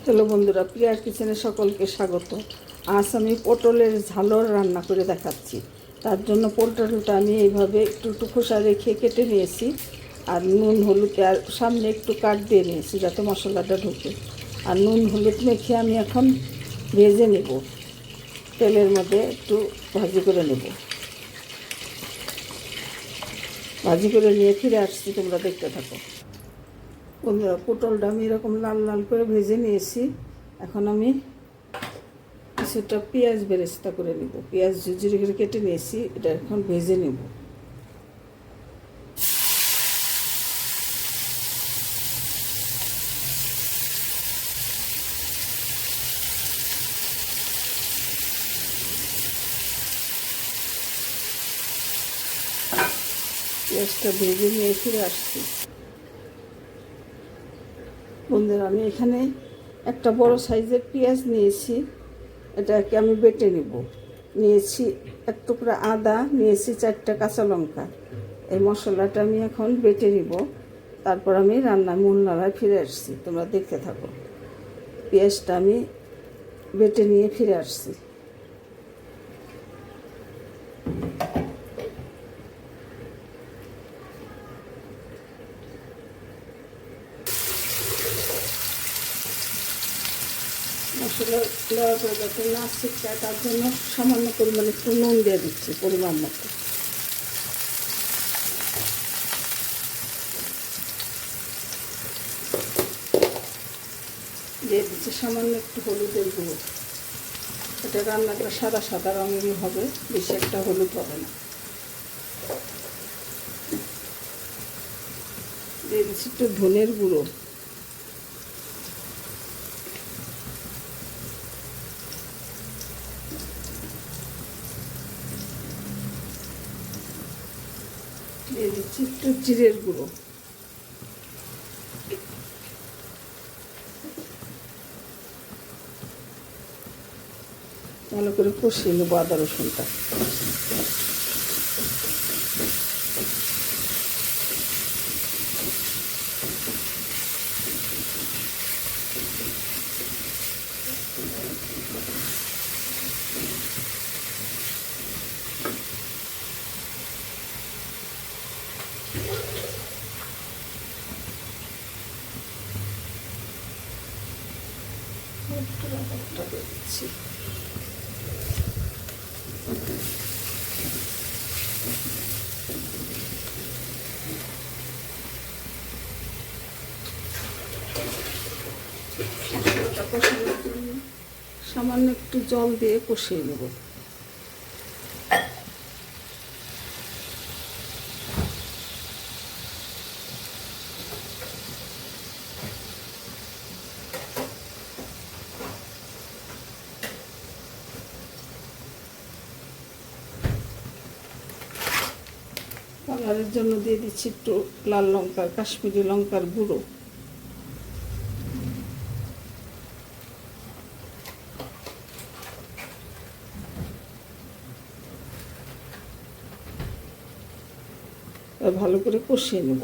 Hello বন্ধুরা, প্রিয়ার কিচেনে সকলকে স্বাগত। আজ আমি পটলের ঝালর রান্না করে দেখাচ্ছি। তার জন্য পটলটা আমি এইভাবে একটু একটু খোসা রেখে কেটে নিয়েছি, আর নুন হলুদ আর সামনে একটু কাট দিয়ে নিয়েছি যাতে মশলাটা ঢোকে। আর নুন হলুদ মেখে আমি এখন ভেজে নেব, তেলের মধ্যে একটু ভাজি করে নেব। ভাজি করে নিয়ে ফিরে আসছি, তোমরা দেখতে থাকো। বন্ধুরা, পটলটা আমি এরকম লাল লাল করে ভেজে নিয়েছি। এখন আমি কিছুটা পেঁয়াজ বেরেস্তা করে নেব। পেঁয়াজ ঝুরঝুরি করে কেটে নিয়েছি, এটা এখন ভেজে নেব। পেঁয়াজটা ভেজে নিয়ে ফিরে আসছি। বন্ধুরা, আমি এখানে একটা বড় সাইজের পেঁয়াজ নিয়েছি, এটাকে আমি বেটে নেব। নিয়েছি এক টুকরা আদা, নিয়েছি 4টা কাঁচা লঙ্কা। এই মশলাটা আমি এখন বেটে নিব, তারপর আমি রান্নায় মূল নাড়ায় ফিরে আসছি। তোমরা দেখতে থাকো। পেঁয়াজটা আমি বেটে নিয়ে ফিরে আসছি। মশলা দেওয়ার পরে যাতে না ছিটকায় তার জন্য সামান্য পরিমাণে একটু নুন দিয়ে দিচ্ছি, পরিমাণ মতো। দিয়ে দিচ্ছি সামান্য একটু হলুদের গুঁড়ো। এটা রান্নাটা সাদা সাদা রঙেরই হবে, বেশি একটা হলুদ হবে না। দিয়ে দিচ্ছি একটু ধনের গুঁড়ো। দিয়ে দিচ্ছি একটু জিরের গুঁড়ো। ভালো করে কষিয়ে নেবো আদা রসুনটা। দিচ্ছি সামান্য একটু জল দিয়ে কষিয়ে নেব। কালারের জন্য দিয়ে দিচ্ছি একটু লাল লঙ্কার, কাশ্মীরি লঙ্কার গুঁড়ো। ভালো করে কষিয়ে নেব।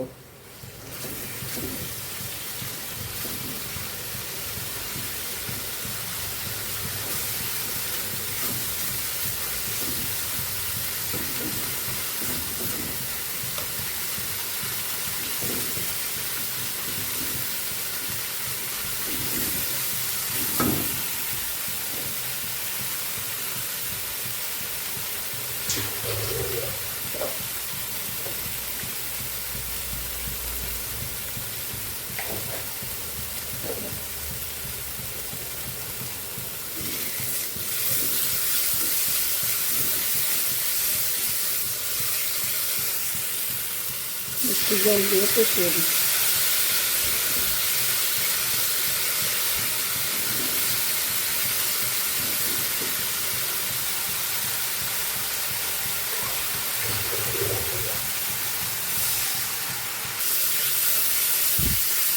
একটু জল দিয়ে কষিয়ে দিচ্ছি।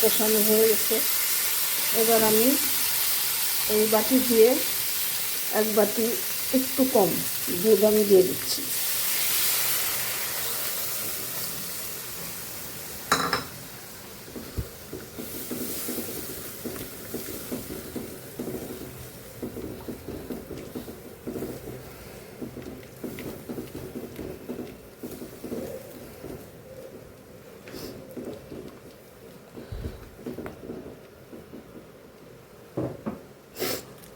কষানো হয়ে গেছে। এবার আমি এই বাটি দিয়ে এক বাটি একটু কম দুধ আমি দিয়ে দিচ্ছি।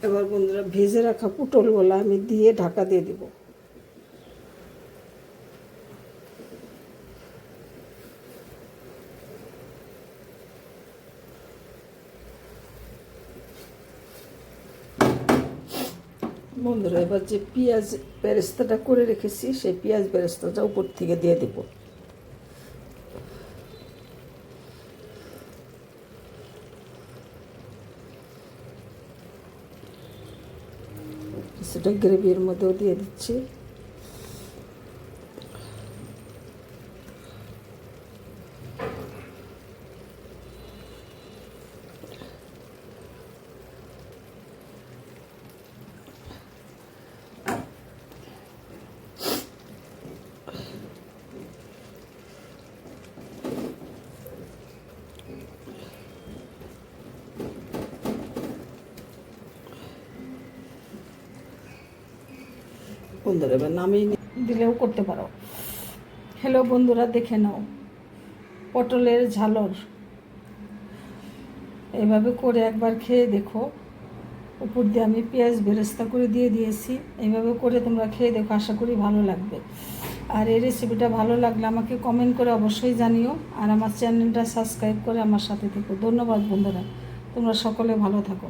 এবার বন্ধুরা ভেজে রাখা পটলগুলো আমি দিয়ে ঢাকা দিয়ে দেব। বন্ধুরা এবার যে পেঁয়াজ বেরেস্তাটা করে রেখেছি সেই পেঁয়াজ বেরেস্তাটা উপর থেকে দিয়ে দেব। সেটা গ্রেভির মধ্যেও দিয়ে দিচ্ছি। বন্ধুরা এবার নামিয়ে দিলেও করতে পারো। হ্যালো বন্ধুরা, দেখে নাও পটলের ঝালর, এইভাবে করে একবার খেয়ে দেখো। উপর দিয়ে আমি পেঁয়াজ বেরেস্তা করে দিয়ে দিয়েছি। এইভাবে করে তোমরা খেয়ে দেখো, আশা করি ভালো লাগবে। আর এই রেসিপিটা ভালো লাগলে আমাকে কমেন্ট করে অবশ্যই জানিও, আর আমার চ্যানেলটা সাবস্ক্রাইব করে আমার সাথে থেকো। ধন্যবাদ বন্ধুরা, তোমরা সকলে ভালো থাকো।